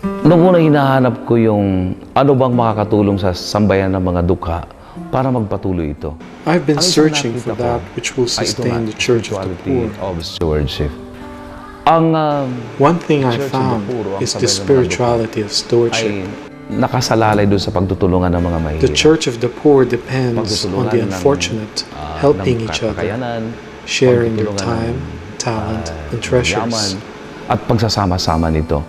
Nung una hinahanap ko yung ano bang makakatulong sa sambayan ng mga dukha para magpatuloy ito. I've been Ang isang searching for nakita that ko which will ay ito sustain nga, the Church of the spirituality Poor. of stewardship. Ang One thing I Church of the found Poor, ang is sambayan ng the mga spirituality of ay stewardship. nakasalalay doon sa pagtutulungan ng mga mahihirap. The Church of the Poor depends on Pagtutulungan the ng, unfortunate, helping ng each other, kakayanan, sharing their pagtutulungan time, talent, and yaman, treasures. at pagsasama-sama nito.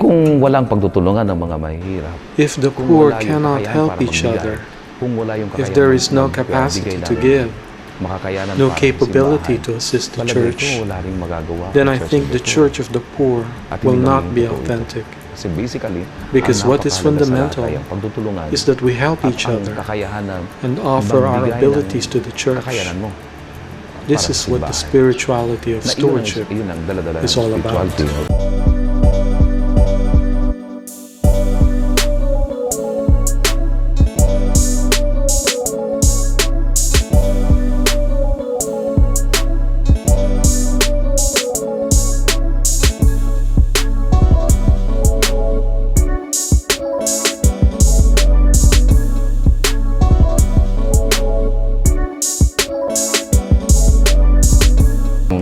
Kung walang pagtutulungan ng mga mahihirap, If the kung poor wala yung cannot kakayahan help para each magbigay, other, kung wala yung if there is no kakayahan capacity magbigay to ng give, makakayanan no para sa capability simbahan, to assist the palagay church, ko wala ring magagawa then ang I think the Poor. Church of the Poor At will hindi not maging be totoo ito. authentic. Kasi basically, Because ang what is napakahalaga sa fundamental lahat ay ang pagtutulungan is that we help at each ang other kakayahan na and offer our magbigay ng abilities to the church. kakayanan mo This para is sa what the simbahan. spirituality of Na stewardship yun ang dala-dala is ng all about. spirituality.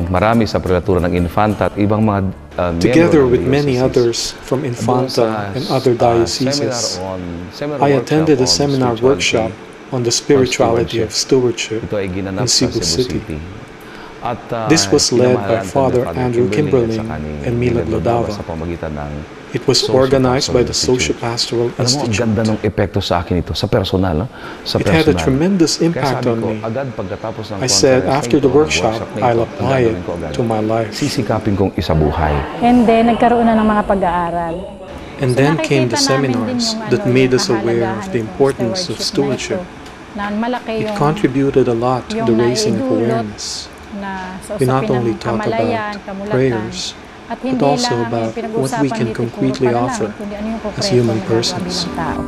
Marami sa prelatura ng Infanta at ibang mga Together miyembro ng with many diocese. others from Doon Infanta sa, and other dioceses, I attended a seminar workshop on the spirituality of stewardship Ito ay ginanap in sa Cebu City. At This was led by pinamahalaan ito Father ni Andrew Kimberling Kimberling at saka ni and Mila Glodava. sa pamagitan ng It was organized by the Socio-Pastoral Alam mo, ang ganda Institute. ng epekto sa akin ito, sa personal. Sa It had a personal. tremendous Kaya impact sabi on ko, me. agad pagkatapos ng I said, conference after na the ito, workshop, na ito, I'll ang apply it gagawin ko agad. to my life. Sisikapin kong isabuhay. And then, nagkaroon na ng mga pag-aaral. And So, then came the nakikita namin din seminars yung that ano, made yung us aware of the kahalagahan importance ng of stewardship. Na malaki It yung contributed a lot to yung the raising of naidulot awareness. na sa We not usapin only ng talk kamalayan, about kamulatan, prayers, at but hindi also lang ang about what we pinag-uusapan can dito, puro concretely panalangin, offer kundi ano yung as konkreto human na nagagawa persons. bilang tao.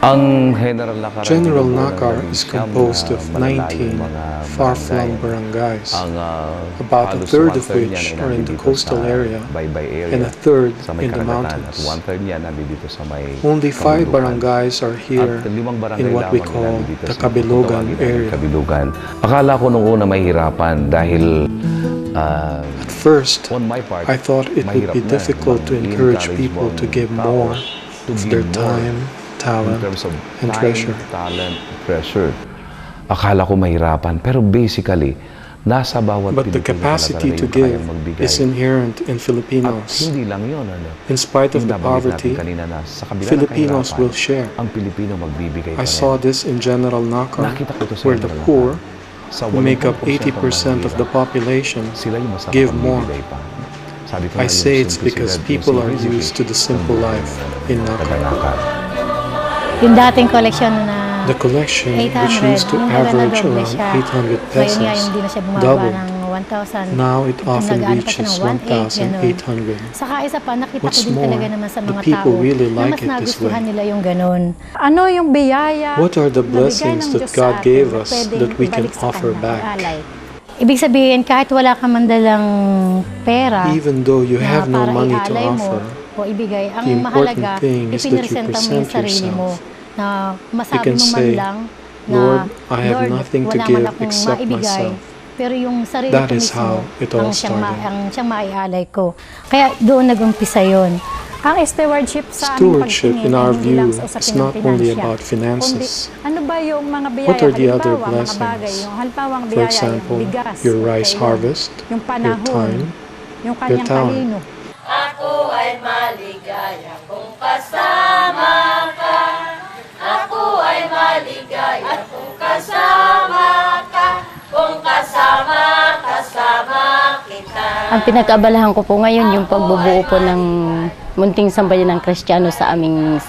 Ang General Nakar, General Nakar is composed of 19 far-flung barangays, about a third of which are in the coastal area and a third sa may in the karagatan, at mountains. one-third niya nandito sa may Only 5 kabundukan. barangays are here At 5 barangay in what we lamang call nandito the sa Kabilugan tawagin namin area. Kabilugan. Akala ko nung una mahirapan dahil At first, on my part, I thought it would mahirap be na. difficult to encourage people to give more to of give their more time, in talent, terms of and time, treasure. talent, treasure. Akala ko mahirapan, pero basically, nasa bawat But the Pilipino capacity talaga to yung give kayang magbigay. is inherent in At Filipinos. hindi lang yun, In spite of Yung the nabanggit poverty, natin kanina na sa kabila ng Filipinos kahirapan, will share. ang Pilipino magbibigay pa I rin. saw this in General Nakar, Nakita ko ito sa where the General poor, Nakar. Sa who make up 80% 80% of the population, sila yung masama give more. magbibigay pa. Sabi ko I nga, say yung it's because simplicidad, people yung are simplicity used to the simple life in ng Nakar. Nakar. Yung dating koleksyon na The collection, which 800, used to yung baga average na doble around siya. 800 Ngayon nga, pesos, yung di na siya bumaba doubled. ng 1,000. Now it often Nag-ano pa siya reaches ng 1,800. 1,800. Saka isa pa, nakita What's ko din more, talaga naman sa the mga people tao really na like mas it this nagustuhan way. nila yung ganun. Ano yung biyaya What are the na bigay blessings ng that Diyos God sa atin gave na us pwedeng that we can ibalik sa offer Kanya, back? ialay? Ibig sabihin, kahit wala ka man dalang pera, Even though you na have no para money to ialay mo offer, o ibigay, ang the important mahalaga, thing is that you ipinresenta mo yung present sarili mo yourself. na masabi can mo man say, lang na, Lord, I have Lord, nothing to wala give man akong except maibigay, myself. pero yung sarili That ko is mismo how it all ang started. siyang maialay ko. Kaya doon nag-umpisa yun. Ang stewardship sa aming Stewardship, pagtingin in ay our hindi view, lang sa is usapin ng not only pinansya, about finances. kundi ano ba yung mga biyaya, What are the other halimbawa, mga bagay, blessings? yung halimbawang For biyaya, example, yung bigas, your yung rice kailon, harvest, yung your panahon, time, yung kanyang talent. talino. Ako ay maligaya kung kasama ka. Ako ay maligaya kung kasama ka. Kung kasama kita. Ang pinag-abalahan ko po ngayon yung pagbubuo po ng munting sambayan ng Kristiyano sa aming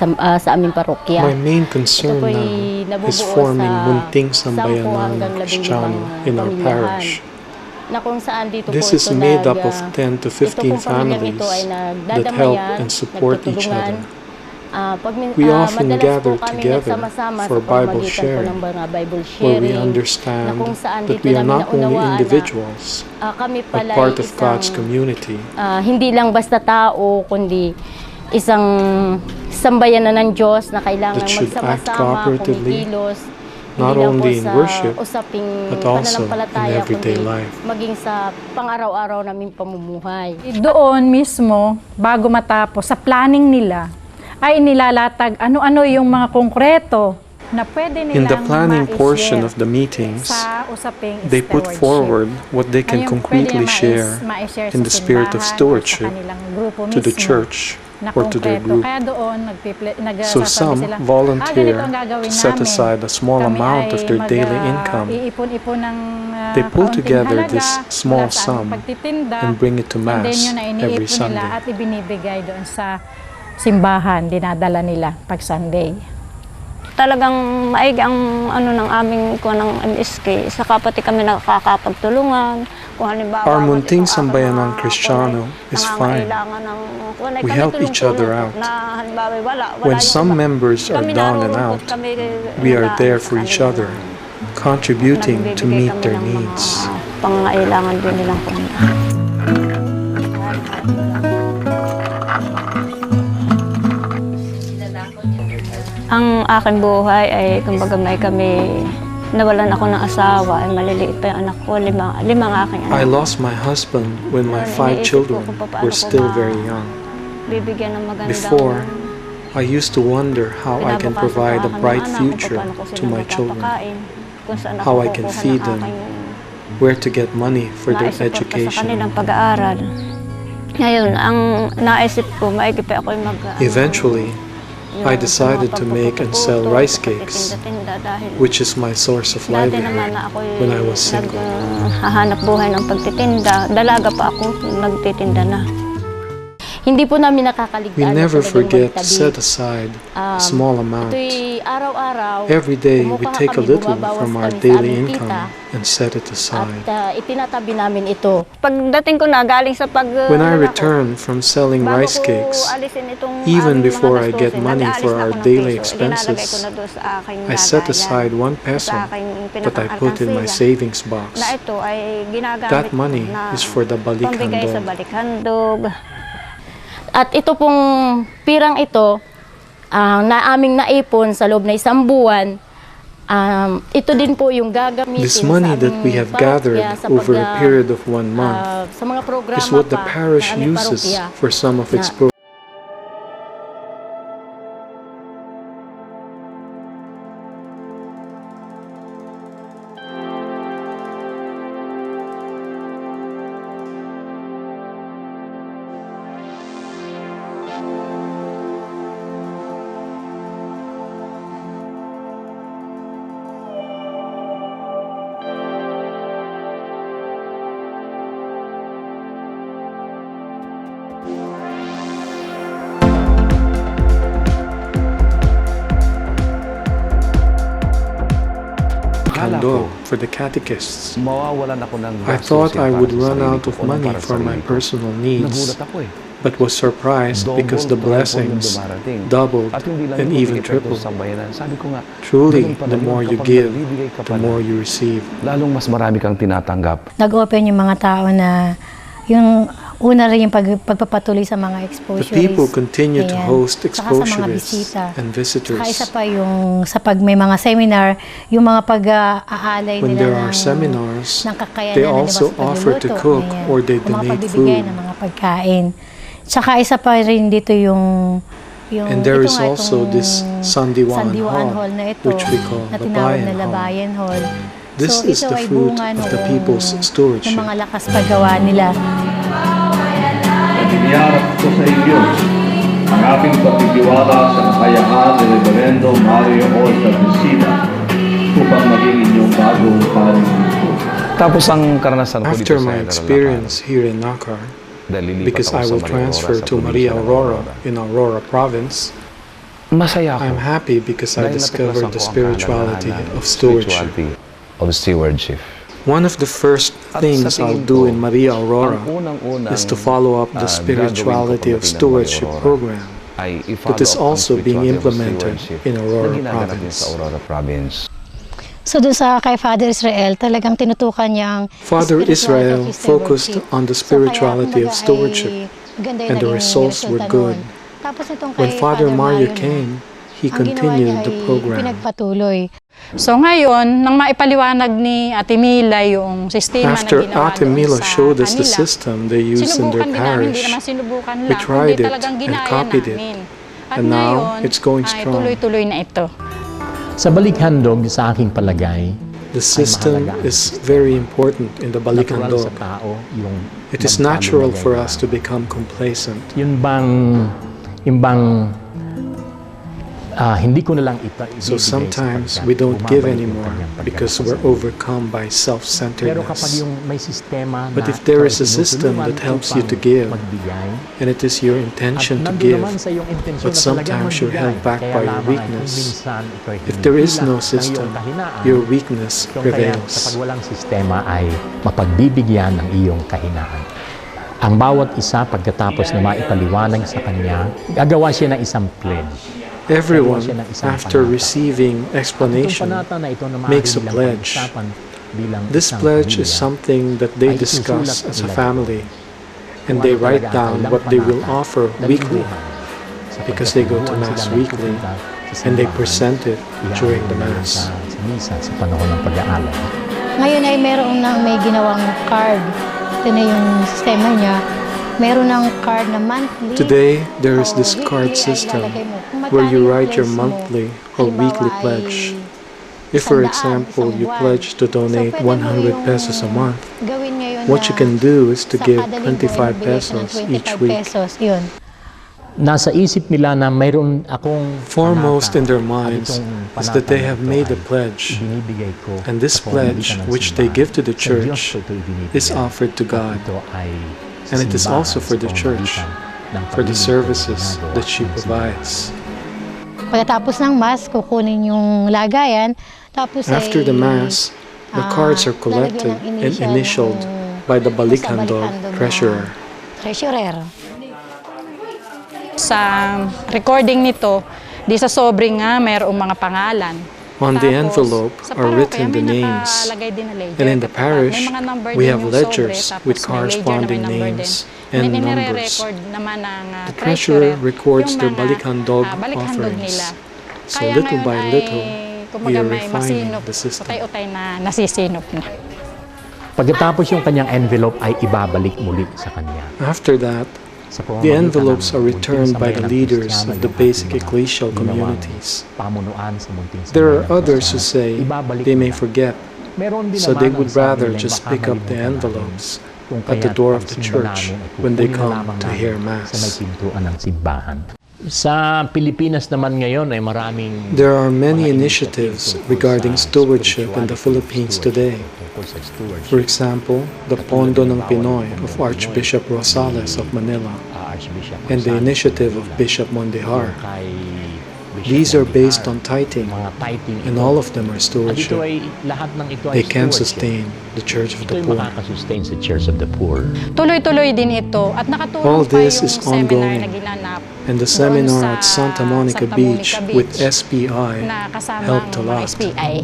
parokya. My main Ito concern po'y now is nabubuo forming sa munting sambayan 10 hanggang ng 15 Kristiyano in our pamilyahan. parish. Na kung saan dito This po is ito made up of 10 to ito 15 pong pamilyang families ito ay that help nagdadamayan, and support each nagtutulungan, other. We often madalas gather po kami together nagsama-sama for sa Bible pamamagitan po sharing, ng mga Bible where sharing, we na understand kung saan that dito we are namin not only naunawaan na, individuals, kami but pala part ay of God's isang, community. hindi lang basta tao, kundi isang sambayanan ng Diyos na kailangan That should act magsama-sama, cooperatively, kumikilos, not hindi lang po only in sa worship, usaping but also in pananampalataya, everyday kundi life. maging sa pang-araw-araw naming pamumuhay. Doon mismo, bago matapos, sa planning nila, ay nilalatag ano-ano yung mga konkreto na pwede nilang In the planning portion ma-share of the meetings, sa usaping they put stewardship. forward what they can Ngayon, concretely pwede share na ma-share in sa the spirit of simbahan o stewardship sa kanilang grupo to the mismo church na or to their konkreto. group. Kaya doon, So nagsasabi some sila, volunteer ganito ang gagawin to set namin. aside a small Kami amount of ay their daily income. iipon-ipon ng They pull kaunting together halaga this small mula sa sum aming pagtitinda, and bring it to and then Mass yun na every iniipon nila Sunday. at ibinibigay doon sa simbahan, dinadala nila pag Sunday. Talagang maigi ang ano ng aming kuha ng MSK. Saka pati kami nakakapagtulungan. Kung halimbawa, Our munting itong sambayanang mga Kristiyano kunay, is fine. nangangailangan ng kunay, We kami help each other tulong-tulong out. Na, halimbawa, wala When yung some iba. members are Kami down and narurungkot, out, kami we are nagaan there sa for each kanila. other, contributing to Nagbibigay meet kami their ng needs. mga pangangailangan din nilang kunin. Ang aking buhay ay kumbaga may kami nawalan ako ng asawa ay maliliit pa yung anak ko, limang aking I anak. lost my husband when my Ngayon, 5 iniisip children ko kung paano were ko still ba very young. Bibigyan ng magandang Before, I used to wonder how I can kinabukasan provide sa a aking bright mga anak, kung future paano ko to sila my children, mapapakain, kung saan ako how I can kukuha ng feed them, aking where to get money for their naisuporta sa education. kanilang pag-aaral. Ngayon, ang naisip ko, maigi pa ako Eventually, I decided to make and sell rice cakes, which is my source of Dati naman livelihood na ako when I was single. naghahanap buhay ng pagtitinda. Dalaga pa ako, nagtitinda na. Hindi po namin nakakaligtaan. We na never talagang forget to magtabi. set aside a small amount. Ito'y araw-araw. Every day, we kumukuha take a kami, little bumabawas from our kami sa daily aming income kita, and set it aside. At itinatabi namin ito. Pagdating ko na, galing sa When I return from selling rice cakes, even before I get money for our daily expenses, I set aside 1 peso that I put in my savings box. Na ito ay ginagamit That money na is for the pambigay sa balikhandog. balikhandog. At ito pong pirang ito, na aming naipon sa loob na 1 buwan, ito din po yung gagamitin This money sa that we aming have gathered parokya, sa over a pag- period of 1 month sa mga programa is what the pa parish sa aming uses parokya. for some of its Na- programs. Handog for the catechists. Mawawalan ako ng I gastusin thought I para would sa run sarili out ko of o money para sa for my sarili ko. personal needs, Nagulat ako eh. but was surprised because the blessings doubled At hindi lang and ito even bigay pa ito tripled. sa sambayanan. Sabi ko nga, Truly, ganun pala the yun. more you Kapag give, nagbibigay ka the pala, more you receive. lalong mas marami kang tinatanggap. Nag-open yung mga tao na yung una rin yung pagpapatuloy sa mga The exposures. people continue to Ayan. host Saka sa mga exposurists bisita. and Saka isa visitors. pa yung sa pag may mga seminar, yung mga pag-aalay When nila there are ng, seminars, ng kakayanan they nila also sa offer to pagluluto. cook Ayan. or they Yung mga donate pagbibigay food. ng mga pagkain. Saka isa pa rin dito yung And there ito is nga, also itong this Sandiwan Hall na ito, which we call na the tinawag Bayan na Hall. Labayan Hall. This So, is ito the ay fruit bunga of the noong- people's ng stewardship. mga lakas paggawa nila. Iniyarap ko sa iyo ang aking pagtitiwala sa kakayahan ni Reverendo Mario Olta Visita upang maging inyong bagong paring lingkod. Tapos ang karanasan ko After dito sa my General experience here in Nakar, Nakar, dahil lilipat because ako I sa will Maria transfer Aurora, to sa Maria probinsya ng Aurora in Aurora Province, Masaya ako. I'm happy because I Dahil discovered natuklasan the ko ang spirituality kahalagahan of stewardship. of stewardship. One of the first At things sa I'll tingin do ko, in Maria Aurora ang unang-unang, is to follow up the gagawin ko spirituality of pagdating ng stewardship Maria Aurora program ay i-follow that is up ang also being spirituality of implemented stewardship in Aurora na ginagawa din Province. sa Aurora Province. So doon sa kay Father Israel, talagang tinutukan niya ang Father Israel spirituality of focused stewardship. on the So, kaya, spirituality of kumbaga, stewardship, ay maganda yung and the naging results were resulta good. nun. Tapos itong When kay Father Mario Mario came, he ang ginawa continued niya the ay program. pinagpatuloy. So ngayon, nang maipaliwanag ni Ate Mila yung sistema After na ginawa Ate doon Mila sa showed us the kanila, system they used in sinubukan their din namin, hindi parish, naman sinubukan we lang, tried kundi it talagang and ginaya copied it. namin. At And now, ngayon, it's going ay strong. tuloy-tuloy na ito. Sa Balikhandog, sa aking palagay, the system is very important in the natural sa Balikhandog. tao yung It is natural for us to become complacent. Yung bang hindi ko na lang So sometimes we don't give anymore because we're overcome by Pero kapag self-centeredness. yung may sistema But na if there ikaw is a system tinutulungan that helps you upang to give, magbigay, and it is your intention at to nandun give, naman sa iyong intensyon but na talagang sometimes you're magbigay, held back kaya by your lamang ay weakness. kung minsan ito'y If there is hinihila no ng iyong system, kahinaan, your weakness kung kaya sa prevails. pag walang sistema ay mapagbibigyan ng iyong kahinaan. Ang bawat isa pagkatapos na maipaliwanag sa kanya, gagawa siya ng isang pledge. Everyone, Gagawa siya ng isang after panata. receiving explanation, Itong panata na ito na makes a maaari nilang pledge. pag-usapan bilang this isang pledge is pamilya, something that they ay discuss isusulat as a nila family, and kung they ano write talaga ang down kailang what they will panata offer na weekly, lingguhan, sapagkat because they go to lingguhan Mass sila weekly, nagpupunta sa and they simbahan, present it during the ihahalin Mass. sa misa sa panahon ng pag-aalay. Ngayon ay meron nang may ginawang card. Ito na yung sistema niya. Meron ng card na monthly. Today, there is o this weekly card ay system ilalagay mo. Kung where magkano you yung write your pledge mo, monthly or halimbawa weekly ay pledge. If, for 100, example, you isang buwan. pledge to donate So, pwede mo 100 yung pesos a month, gawin ngayon what you na can do is to sa give kada linggo 25 ay magbigay ka ng pesos each 25 week. pesos. Yun. Nasa isip nila na mayroon akong Foremost panata in their at minds itong is that they panata have na ito made a ay pledge, ibinibigay ko and this sa pledge, pamamagitan ng which they simbahan. give to the Sa Diyos church, ko ito ibinibigay. is offered to At God, ito ay sa and it is simbahan also for sa the church, pamamagitan ng for the pagiging services ginagawa that she ng simbahan. provides. Pagkatapos ng Mass, kukunin yung lagayan. Tapos After the Mass, the cards are collected and initialed by the Balikhandog treasurer. Treasurer. Sa recording nito, di sa sobre nga mayroong mga pangalan. On the Tapos, envelope sa are parokya, written the may names, nakalagay din na ledger. and in the May parish, mga number we din have yung sobre, ledgers tapos with may corresponding ledger na may number names din. and Then, numbers. inire-record naman ng The treasurer records yung their mga, Balikhandog Balikhandog offerings. nila. So Kaya little ngayon by ay, little, kumbaga we are may refining masinop, the system. utay-utay na nasisinop na. Pagkatapos yung kanyang envelope ay ibabalik muli sa kanya. After that, Sa the pamamagitan envelopes ng are munting returned by the sambayanang leaders Kristiyano of the yung basic ating mga ecclesial ginawang communities. pamunuan sa munting There are sambayanang others who Kristiyano. say Ibabalik they may nila. forget, Meron din so naman they ang would sabi rather nilang just baka pick up the malimutan namin envelopes kung at the kaya't door of the pagsimba church namin ay when they kukunin na come lamang to namin hear sa may Mass. pintuan ng simbahan. Sa Pilipinas naman ngayon ay maraming There are many mga initiatives tungkol regarding sa stewardship in the spirituality, Philippines today. tungkol sa stewardship. For example, the Pondo ng Pinoy of Archbishop Rosales of Manila Archbishop and the Rosales initiative of Manila, Bishop Mondihar. kay Bishop These are Mondihar, based on tithing, mga tithing and ito. all of them are At ito stewardship. ay lahat ng ito ay They can stewardship. sustain the Church of Ito the ay Poor. makakasustain sa Church of the Poor. Tuloy-tuloy din ito at nakatulong All pa this yung is seminar ongoing, na ginanap and the doon seminar sa at Santa Monica Santa Beach Monica with Beach SPI na kasama helped a ang lot. SPI.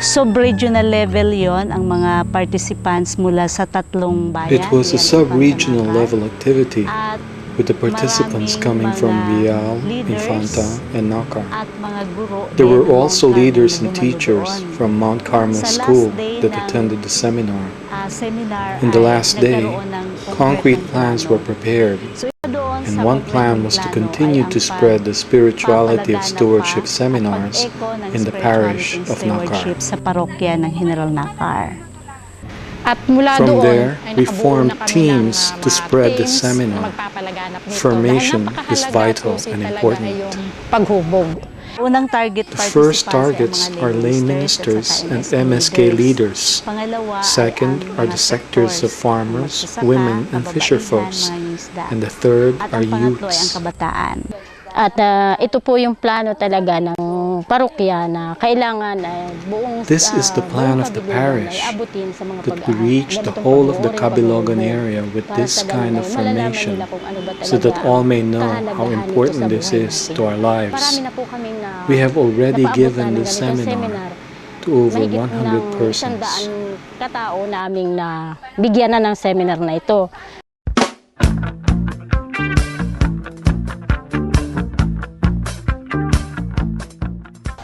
Sub-regional level yon ang mga participants mula sa tatlong bayan. It was a Rial, sub-regional Infanta, level activity At with the participants coming from Rial, Infanta, and Nakar. at mga guro There din were ng also Mount leaders Carmel and na teachers dumalo from Mount Carmel Sa last School day that ng, attended the seminar. doon. Seminar In the ay last day, nagkaroon ng concrete konkretong plans plano. were prepared, So, isa doon and sa one plan konkretong was to plano continue ay to ang spread the spirituality of pagpapalaganap stewardship pa at seminars pag-echo ng in the spirituality parish and of Nakar. stewardship sa parokya ng General Nakar. At mula From doon there, ay we nakabuo formed na kami teams ng, to mga spread the teams seminar. na magpapalaganap nito. Formation Dahil napakahalaga is vital po and talaga important. ay yung paghubog. Unang target The first participants ay targets ang mga are lay ministers and MSK leaders. Pangalawa Second ay are ang the mga sectors of sectors, farmers, magsasaka, women, and fisher kababaihan, folks. mga isda. And the third At are ang pangatlo ay ang youths. kabataan. At ito po yung plano talaga ng parokya na kailangan buong This is the plan of the parish, that we reach the whole of the Cabilogan area with this kind of formation, so that all may know how important this is to our lives. We have already given the seminar to over 100 persons. Katao naming na bigyan na ng seminar na ito.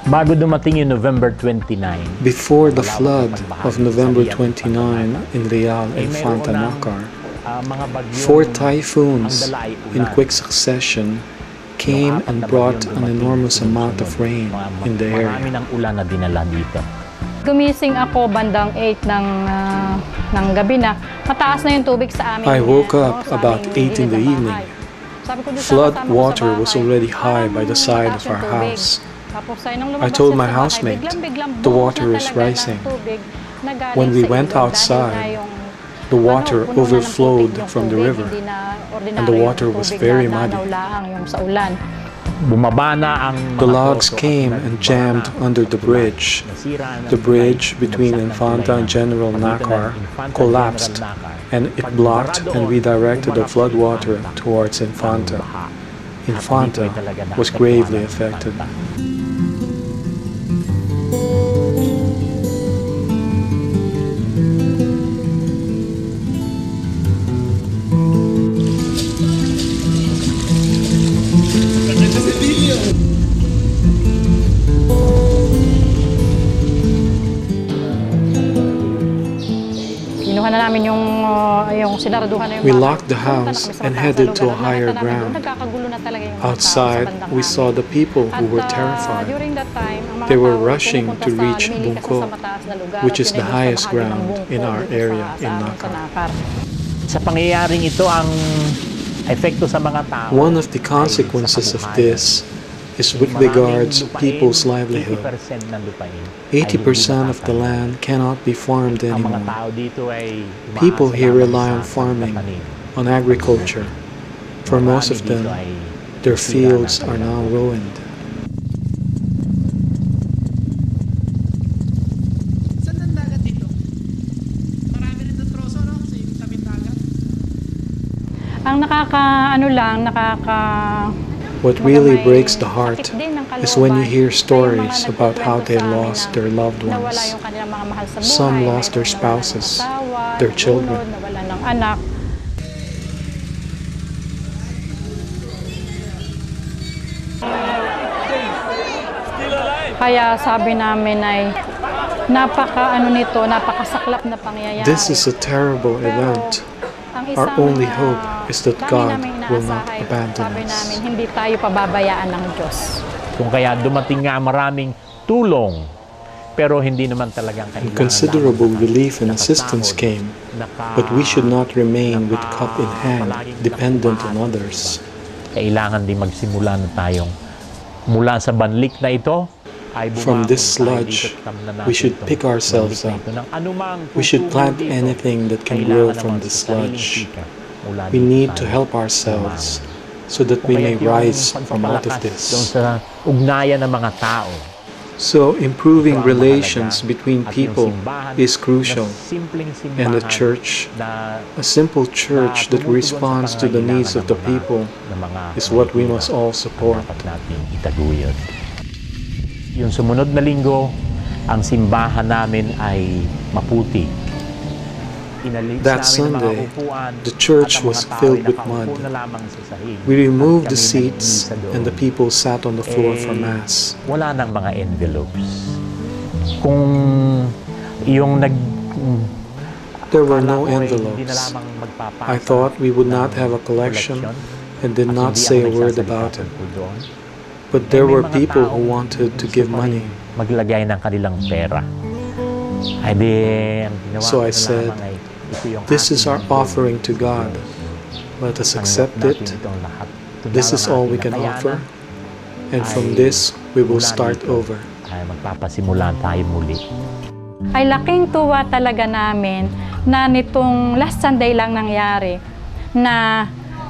Bago dumating yung November 29, Before the flood of November 29 in Real Infanta Nakar, mga bagyong 4 typhoons in quick succession came and brought an enormous amount of rain in the marami area. ng ulan na dinala dito. Gumising ako bandang 8 ng gabi na. Mataas na yung tubig sa amin. I woke up about 8 in the evening. Flood water was already high by the side of our house. I told my housemate, the water is rising. When we went outside, the water overflowed from the river, and the water was very muddy. Bumaba na ang The mga logs troso came at and jammed under the bridge. nasira na The bridge tulay, between binagsak ng Infanta and tulayan. General Pagitan ng Nakar Infanta collapsed, General Nakar. and it blocked and redirected the floodwater towards Infanta. Infanta was gravely affected. Kinuha na namin yung sinaraduhan na yung We bahay. locked the house and headed to a higher ground. Nagkakagulo na talaga yung mga tao Outside, sa bandang we namin. saw the people who were At, terrified. during that time, ang mga They were tao ay rushing pumupunta to sa reach lumili kasi Bungko, sa mataas na lugar which at is yun the ay sa highest bahagi ng ground Bungko in our dito area sa in amin, sa Nakar. Nakar. Sa pangyayaring ito, ang epekto sa mga tao One of the consequences of this is with regards people's livelihood. 80% ng lupain ay 80% of the hindi land cannot be farmed natatanim. Ang mga anymore. tao dito ay umaasa People here lamang rely sa on farming, pagtatanim. on agriculture. For most of Marami them, dito ay their nasira fields ng are now kanilang ruined. Ang What really breaks the heart is when you hear stories about how they lost their loved ones. Some lost their spouses, their children. Nawala ng anak. Kaya sabi namin ay napakasaklap na pangyayari. This is a terrible event. Ang Our isang, only hope is that lagi God naming will not inaasahan, abandon sabi us. namin, hindi tayo pababayaan ng Diyos. Kung kaya dumating nga maraming tulong, pero hindi naman talagang kailangan. Considerable relief and assistance came, but we should not remain with cup in hand, dependent on others. Kailangan din magsimula na tayong mula sa banlik na ito, ay From this bumangon tayo sludge, dito at tamnan natin we should itong pick ourselves banlik na up. ito ng anumang We should tutulong plant dito. anything that can Kailangan grow naman from sa the sariling sludge. sikap mula We dito need tayo to help bumangon. ourselves so that we may Kung kaya't yung rise from out of pagpapalakas doon this. sa ugnayan ng mga tao. So improving Ito ang relations mahalaga. between At yung people simbahan is na crucial, simpleng simbahan and a church, na a simple church that tumutugon responds sa to the needs of the pangangailangan people, ng mga is what we komunidad must all support. ang dapat nating itaguyod. Yung sumunod na linggo, ang simbahan namin ay maputi. Inalis That namin ang Sunday, mga upuan the church at ang mga was tao filled ay with nakaupo mud. na lamang sa sahig. We removed At the kami seats nag-iisa doon. and the people sat on the floor for Mass. Wala nang mga envelopes. Kung yung There were no akala ko ay hindi na envelopes. lamang magpapasa I thought we would not ng have a collection koleksyon and did at not hindi say ako a word nagsasalita about it. tungkol doon. But there May were mga people who taong wanted to gusto give pa money. rin maglagay ng kanilang pera. Ay di, ang ginawa So ko I na said, lamang ay, ito yung This is ating our lingkod. offering to God. Let us Tanggap accept natin it. itong lahat. Ito This lang is ang all ating we can nakayanan. offer. And from Ay, this, we will mula start dito, over. Ay magpapasimula tayo muli. Ay laking tuwa talaga namin na nitong last Sunday lang nangyari na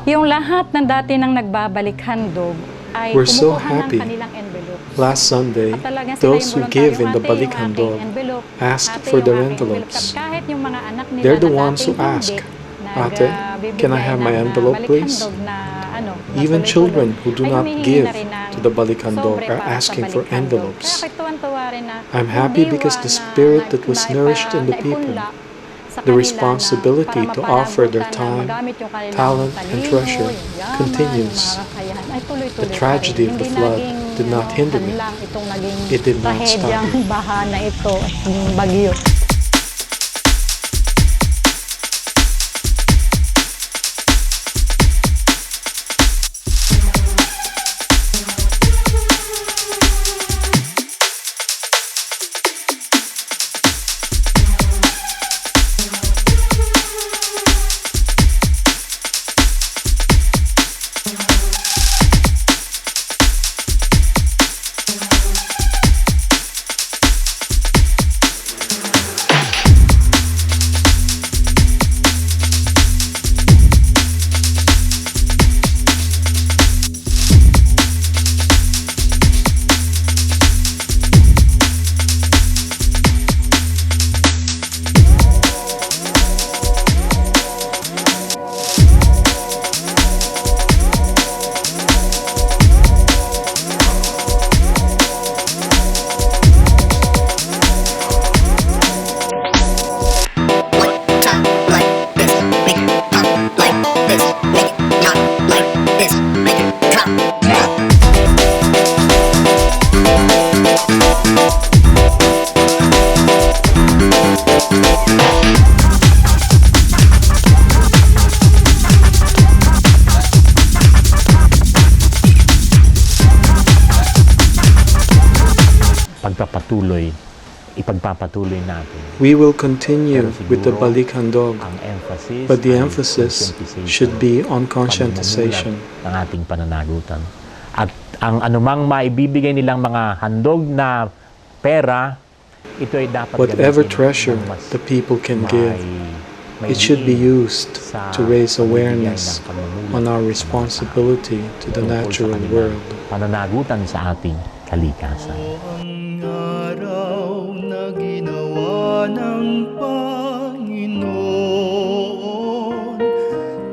yung lahat ng dati nang nagbabalik handog ay We're so kumukuha ng happy kanilang envelopes. Last Sunday, At talagang sila those yung who give in the voluntaryo, Balik "Ate, yung Handog aking envelope, asked ate, for yung their aking envelope." envelopes. Kahit yung mga anak nila They're the na ones who dating ask, hindi, "Ate, can I have my envelope, please?" Even children who do not give to the Balik Handog are asking for envelopes. I'm happy because the spirit that was nourished in the people, the responsibility to offer their time, talent, and treasure continues. The tragedy of the flood did not hinder me. It did not stop me. baha na ito, yung bagyo. ipagpapatuloy natin. We will continue with the Balik Handog, Ang emphasis but the ay emphasis conscientization, should be on conscientization. ng ating pananagutan. At ang anumang maibibigay nilang mga handog na pera, ito ay dapat Whatever gamitin treasure ng mas the people can give, may it should be diin used sa to raise pagbibigay awareness ng pamumulat on our sa mga responsibility to the tungkol sa natural kanilang world. Pananagutan sa ating kalikasan. Ang araw na ginawa ng Panginoon,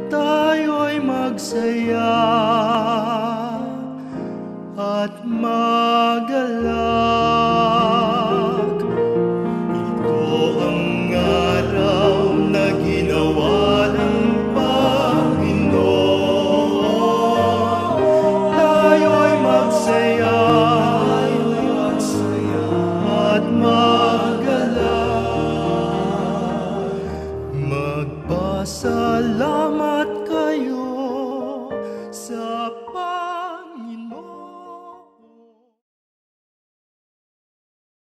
tayo'y magsaya at magalak. Ito ang araw na ginawa ng Panginoon, tayo'y magsaya at magalak. Magpasalamat